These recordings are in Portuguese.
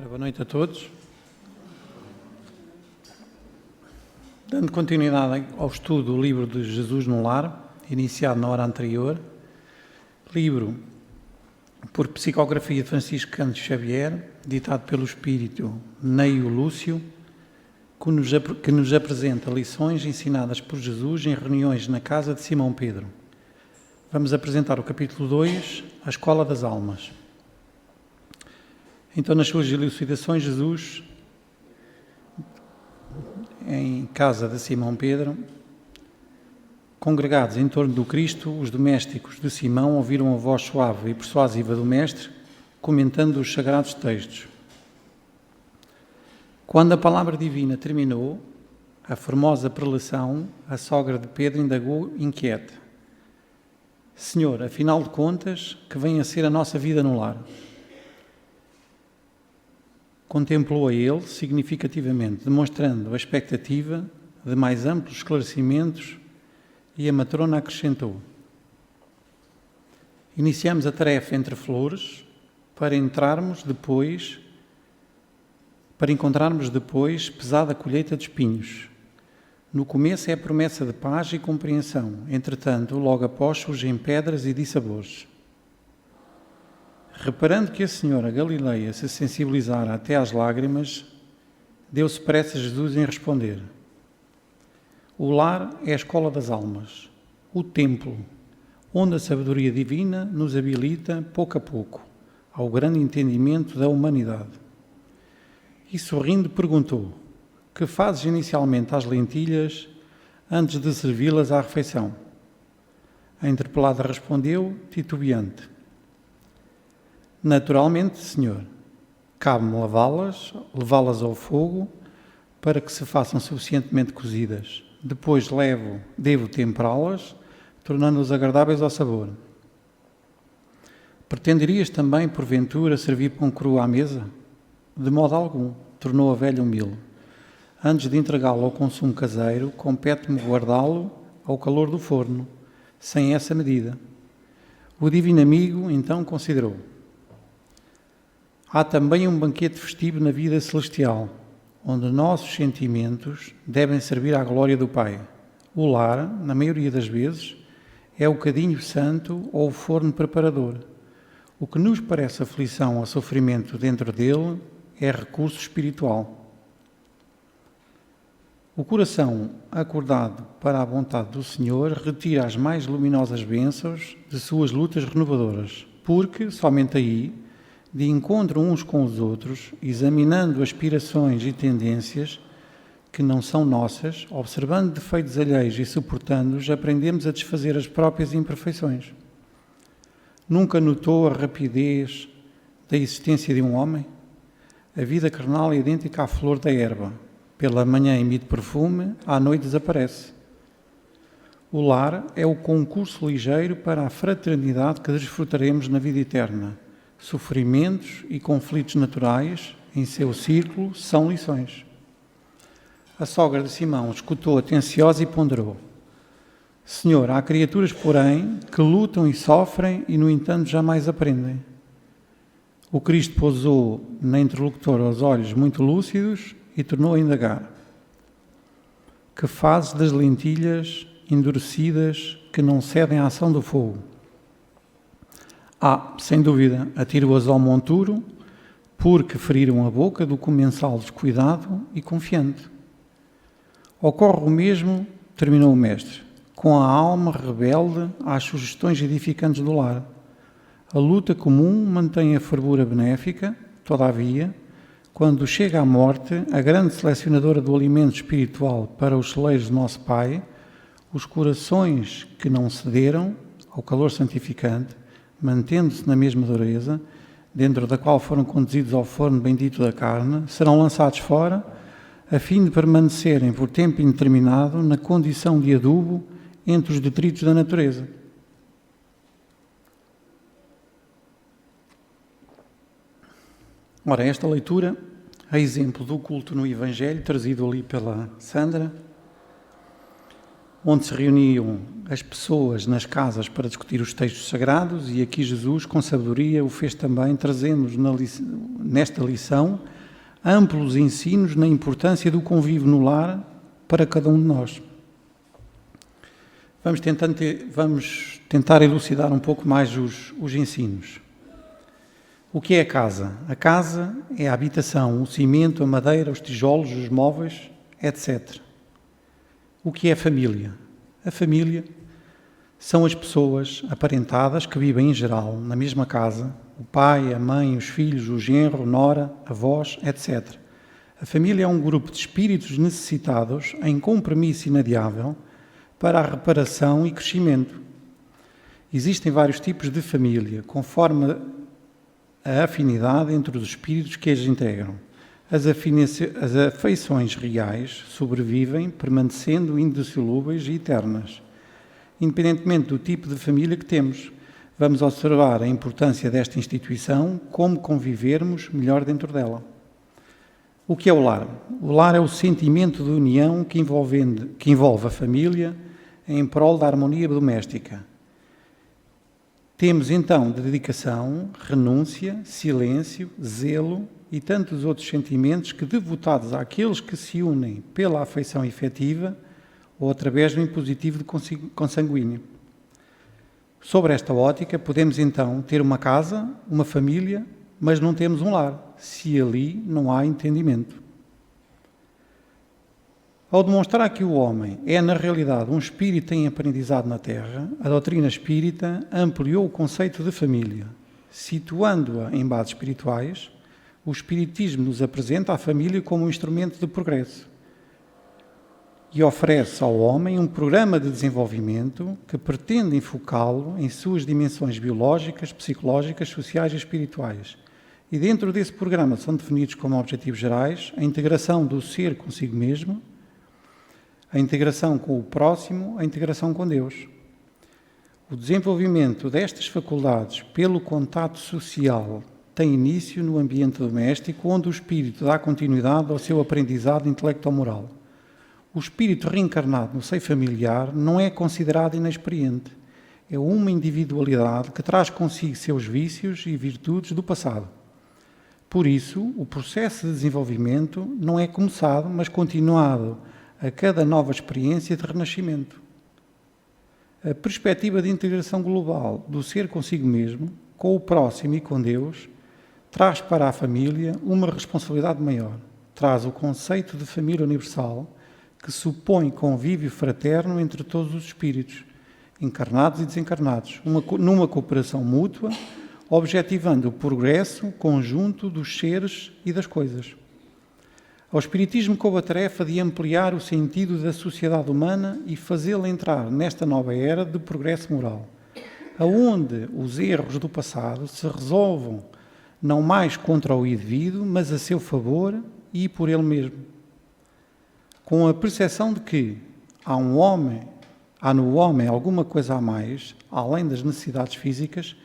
Boa noite a todos. Dando continuidade ao estudo do livro de Jesus no Lar, iniciado na hora anterior, livro por psicografia de Francisco Cândido Xavier, ditado pelo espírito Neio Lúcio, que nos apresenta lições ensinadas por Jesus em reuniões na casa de Simão Pedro. Vamos apresentar o capítulo 2, a Escola das Almas. Então, nas suas elucidações, Jesus, em casa de Simão Pedro, congregados em torno do Cristo, os domésticos de Simão ouviram a voz suave e persuasiva do Mestre, comentando os sagrados textos. Quando a palavra divina terminou, a formosa preleção, a sogra de Pedro indagou inquieta: Senhor, afinal de contas, que vem a ser a nossa vida no lar? Contemplou a ele significativamente, demonstrando a expectativa de mais amplos esclarecimentos, e a matrona acrescentou: iniciamos a tarefa entre flores para encontrarmos depois pesada colheita de espinhos. No começo é a promessa de paz e compreensão, entretanto, logo após surgem pedras e dissabores. Reparando que a senhora Galileia se sensibilizara até às lágrimas, deu-se pressa Jesus em responder: o lar é a escola das almas, o templo, onde a sabedoria divina nos habilita, pouco a pouco, ao grande entendimento da humanidade. E sorrindo perguntou: que fazes inicialmente às lentilhas antes de servi-las à refeição? A interpelada respondeu, titubeante: naturalmente, Senhor, cabe-me lavá-las, levá-las ao fogo para que se façam suficientemente cozidas. Depois devo temperá-las, tornando-as agradáveis ao sabor. Pretenderias também, porventura, servir pão cru à mesa? De modo algum, tornou a velha humilde. Antes de entregá-lo ao consumo caseiro, compete-me guardá-lo ao calor do forno, sem essa medida. O divino amigo, então, considerou: há também um banquete festivo na vida celestial, onde nossos sentimentos devem servir à glória do Pai. O lar, na maioria das vezes, é o cadinho santo ou o forno preparador. O que nos parece aflição ou sofrimento dentro dele é recurso espiritual. O coração acordado para a vontade do Senhor retira as mais luminosas bênçãos de suas lutas renovadoras, porque, somente aí, de encontro uns com os outros, examinando aspirações e tendências que não são nossas, observando defeitos alheios e suportando-os, aprendemos a desfazer as próprias imperfeições. Nunca notou a rapidez da existência de um homem? A vida carnal é idêntica à flor da erva. Pela manhã emite perfume, à noite desaparece. O lar é o concurso ligeiro para a fraternidade que desfrutaremos na vida eterna. Sofrimentos e conflitos naturais, em seu círculo, são lições. A sogra de Simão escutou atenciosa e ponderou: Senhor, há criaturas, porém, que lutam e sofrem e, no entanto, jamais aprendem. O Cristo pousou na interlocutora os olhos muito lúcidos e tornou a indagar: que fazes das lentilhas endurecidas que não cedem à ação do fogo? Sem dúvida, atiro-as ao monturo, porque feriram a boca do comensal descuidado e confiante. Ocorre o mesmo, terminou o mestre, com a alma rebelde às sugestões edificantes do lar. A luta comum mantém a fervura benéfica, todavia, quando chega a morte, a grande selecionadora do alimento espiritual para os celeiros do nosso Pai, os corações que não cederam ao calor santificante, mantendo-se na mesma dureza, dentro da qual foram conduzidos ao forno bendito da carne, serão lançados fora, a fim de permanecerem por tempo indeterminado na condição de adubo entre os detritos da natureza. Ora, esta leitura, a exemplo do culto no Evangelho, trazido ali pela Sandra, onde se reuniam as pessoas nas casas para discutir os textos sagrados, e aqui Jesus, com sabedoria, o fez também, trazendo-nos nesta lição amplos ensinos na importância do convívio no lar para cada um de nós. Vamos tentar elucidar um pouco mais os ensinos. O que é a casa? A casa é a habitação, o cimento, a madeira, os tijolos, os móveis, etc. O que é a família? A família são as pessoas aparentadas que vivem em geral na mesma casa, o pai, a mãe, os filhos, o genro, nora, avós, etc. A família é um grupo de espíritos necessitados em compromisso inadiável para a reparação e crescimento. Existem vários tipos de família, conforme a afinidade entre os espíritos que as integram. As afeições reais sobrevivem, permanecendo indissolúveis e eternas. Independentemente do tipo de família que temos, vamos observar a importância desta instituição, como convivermos melhor dentro dela. O que é o lar? O lar é o sentimento de união que envolve a família em prol da harmonia doméstica. Temos então dedicação, renúncia, silêncio, zelo e tantos outros sentimentos que, devotados àqueles que se unem pela afeição efetiva ou através do impositivo de consanguíneo. Sobre esta ótica, podemos então ter uma casa, uma família, mas não temos um lar, se ali não há entendimento. Ao demonstrar que o homem é, na realidade, um espírito em aprendizado na Terra, a doutrina espírita ampliou o conceito de família. Situando-a em bases espirituais, o Espiritismo nos apresenta a família como um instrumento de progresso e oferece ao homem um programa de desenvolvimento que pretende enfocá-lo em suas dimensões biológicas, psicológicas, sociais e espirituais. E dentro desse programa são definidos como objetivos gerais a integração do ser consigo mesmo, a integração com o próximo, a integração com Deus. O desenvolvimento destas faculdades pelo contato social tem início no ambiente doméstico, onde o espírito dá continuidade ao seu aprendizado intelecto-moral. O espírito reencarnado no seio familiar não é considerado inexperiente. É uma individualidade que traz consigo seus vícios e virtudes do passado. Por isso, o processo de desenvolvimento não é começado, mas continuado a cada nova experiência de renascimento. A perspectiva de integração global do ser consigo mesmo, com o próximo e com Deus, traz para a família uma responsabilidade maior. Traz o conceito de família universal, que supõe convívio fraterno entre todos os espíritos, encarnados e desencarnados, numa cooperação mútua, objetivando o progresso conjunto dos seres e das coisas. Ao Espiritismo coube a tarefa de ampliar o sentido da sociedade humana e fazê-la entrar nesta nova era de progresso moral, aonde os erros do passado se resolvam não mais contra o indivíduo, mas a seu favor e por ele mesmo. Com a percepção de que há no homem alguma coisa a mais, além das necessidades físicas,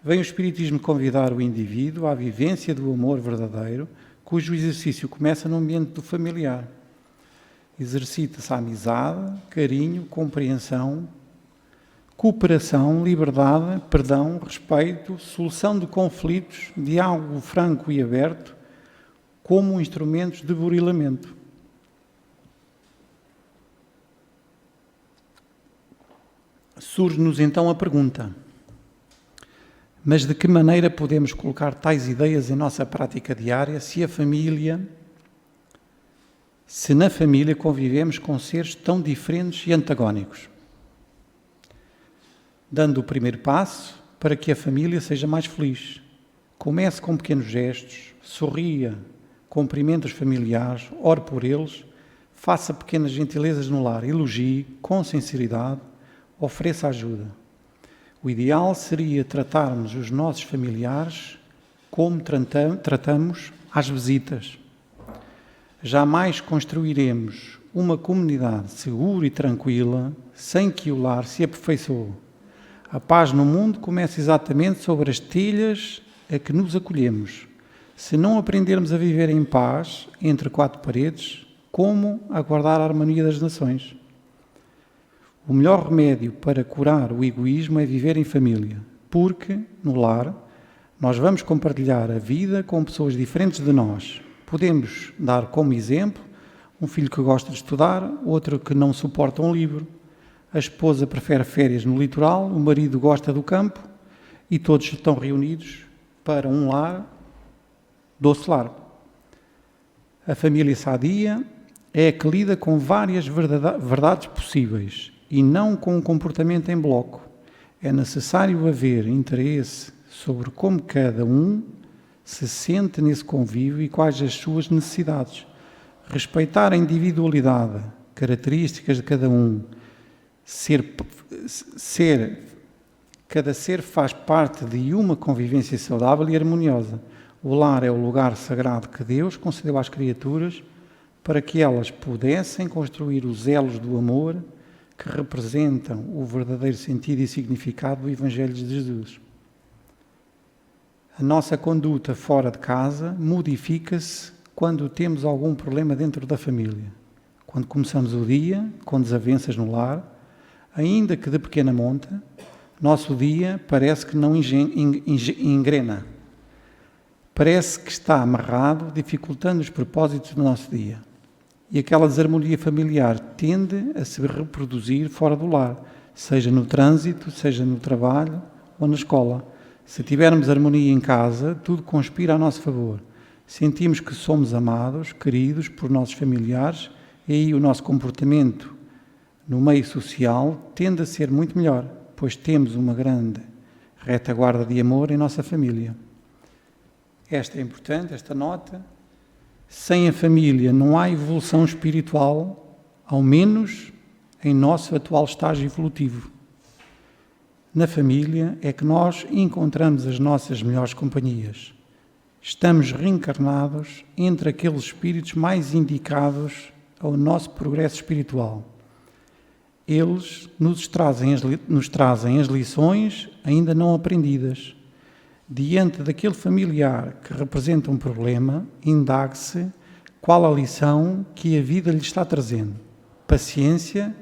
vem o Espiritismo convidar o indivíduo à vivência do amor verdadeiro, cujo exercício começa no ambiente do familiar. Exercita-se a amizade, carinho, compreensão, cooperação, liberdade, perdão, respeito, solução de conflitos, diálogo franco e aberto, como instrumentos de burilamento. Surge-nos então a pergunta: mas de que maneira podemos colocar tais ideias em nossa prática diária se na família convivemos com seres tão diferentes e antagónicos? Dando o primeiro passo para que a família seja mais feliz. Comece com pequenos gestos, sorria, cumprimente os familiares, ore por eles, faça pequenas gentilezas no lar, elogie com sinceridade, ofereça ajuda. O ideal seria tratarmos os nossos familiares como tratamos as visitas. Jamais construiremos uma comunidade segura e tranquila sem que o lar se aperfeiçoe. A paz no mundo começa exatamente sobre as telhas a que nos acolhemos. Se não aprendermos a viver em paz entre quatro paredes, como aguardar a harmonia das nações? O melhor remédio para curar o egoísmo é viver em família, porque, no lar, nós vamos compartilhar a vida com pessoas diferentes de nós. Podemos dar como exemplo um filho que gosta de estudar, outro que não suporta um livro, a esposa prefere férias no litoral, o marido gosta do campo e todos estão reunidos para um lar, doce lar. A família sadia é a que lida com várias verdades possíveis e não com um comportamento em bloco. É necessário haver interesse sobre como cada um se sente nesse convívio e quais as suas necessidades. Respeitar a individualidade, características de cada um, cada ser faz parte de uma convivência saudável e harmoniosa. O lar é o lugar sagrado que Deus concedeu às criaturas para que elas pudessem construir os elos do amor que representam o verdadeiro sentido e significado do Evangelho de Jesus. A nossa conduta fora de casa modifica-se quando temos algum problema dentro da família. Quando começamos o dia com desavenças no lar, ainda que de pequena monta, nosso dia parece que não engrena. Parece que está amarrado, dificultando os propósitos do nosso dia. E aquela desarmonia familiar tende a se reproduzir fora do lar, seja no trânsito, seja no trabalho ou na escola. Se tivermos harmonia em casa, tudo conspira a nosso favor. Sentimos que somos amados, queridos por nossos familiares e aí o nosso comportamento no meio social tende a ser muito melhor, pois temos uma grande retaguarda de amor em nossa família. Esta é importante, esta nota. Sem a família não há evolução espiritual, ao menos em nosso atual estágio evolutivo. Na família é que nós encontramos as nossas melhores companhias. Estamos reencarnados entre aqueles espíritos mais indicados ao nosso progresso espiritual. Eles nos trazem as lições ainda não aprendidas. Diante daquele familiar que representa um problema, indague-se qual a lição que a vida lhe está trazendo. Paciência,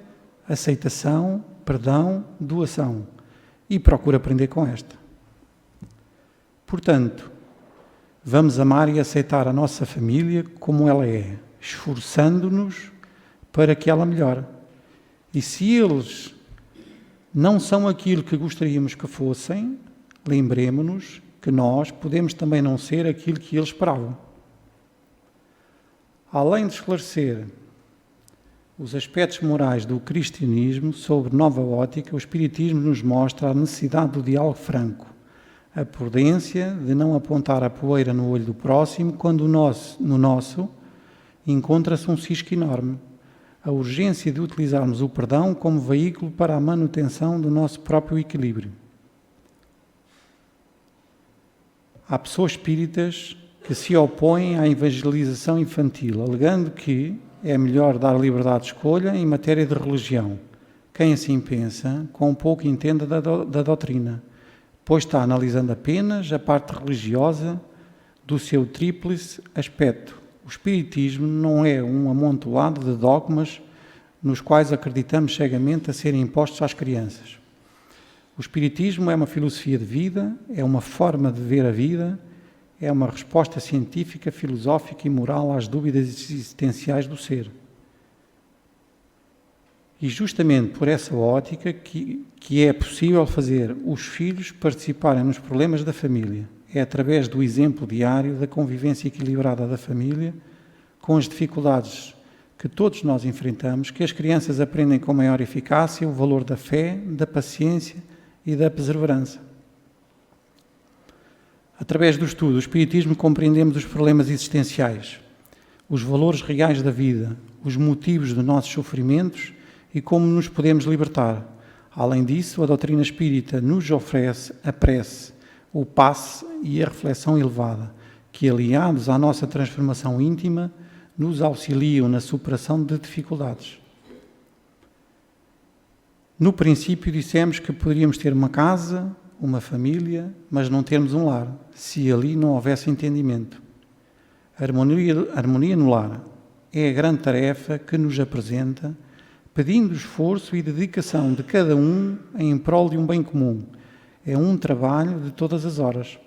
aceitação, perdão, doação. E procure aprender com esta. Portanto, vamos amar e aceitar a nossa família como ela é, esforçando-nos para que ela melhore. E se eles não são aquilo que gostaríamos que fossem, lembremos-nos que nós podemos também não ser aquilo que eles esperavam. Além de esclarecer os aspectos morais do cristianismo sob nova ótica, o Espiritismo nos mostra a necessidade do diálogo franco, a prudência de não apontar a poeira no olho do próximo quando no nosso encontra-se um cisco enorme, a urgência de utilizarmos o perdão como veículo para a manutenção do nosso próprio equilíbrio. Há pessoas espíritas que se opõem à evangelização infantil, alegando que é melhor dar liberdade de escolha em matéria de religião. Quem assim pensa, com pouco entende da doutrina, pois está analisando apenas a parte religiosa do seu tríplice aspecto. O Espiritismo não é um amontoado de dogmas nos quais acreditamos cegamente a serem impostos às crianças. O Espiritismo é uma filosofia de vida, é uma forma de ver a vida, é uma resposta científica, filosófica e moral às dúvidas existenciais do ser. E justamente por essa ótica que é possível fazer os filhos participarem nos problemas da família. É através do exemplo diário da convivência equilibrada da família, com as dificuldades que todos nós enfrentamos, que as crianças aprendem com maior eficácia o valor da fé, da paciência e da perseverança. Através do estudo do Espiritismo compreendemos os problemas existenciais, os valores reais da vida, os motivos dos nossos sofrimentos e como nos podemos libertar. Além disso, a doutrina espírita nos oferece a prece, o passe e a reflexão elevada, que, aliados à nossa transformação íntima, nos auxiliam na superação de dificuldades. No princípio dissemos que poderíamos ter uma casa, uma família, mas não termos um lar, se ali não houvesse entendimento. A harmonia no lar é a grande tarefa que nos apresenta pedindo esforço e dedicação de cada um em prol de um bem comum. É um trabalho de todas as horas.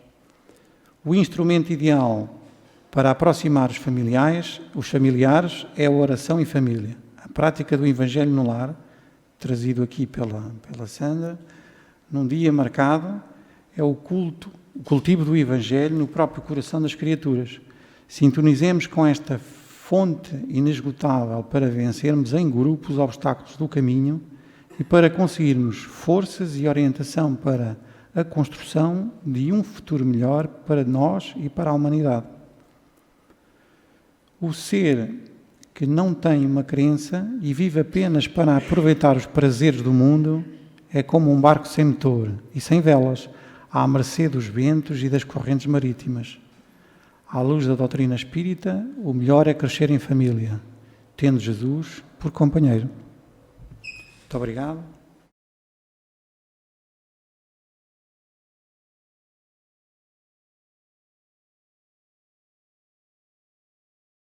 O instrumento ideal para aproximar os familiares é a oração em família. A prática do Evangelho no lar, trazido aqui pela Sandra, num dia marcado, é o cultivo do Evangelho no próprio coração das criaturas. Sintonizemos com esta fonte inesgotável para vencermos em grupo os obstáculos do caminho e para conseguirmos forças e orientação para a construção de um futuro melhor para nós e para a humanidade. O ser que não tem uma crença e vive apenas para aproveitar os prazeres do mundo é como um barco sem motor e sem velas, à mercê dos ventos e das correntes marítimas. À luz da doutrina espírita, o melhor é crescer em família, tendo Jesus por companheiro. Muito obrigado.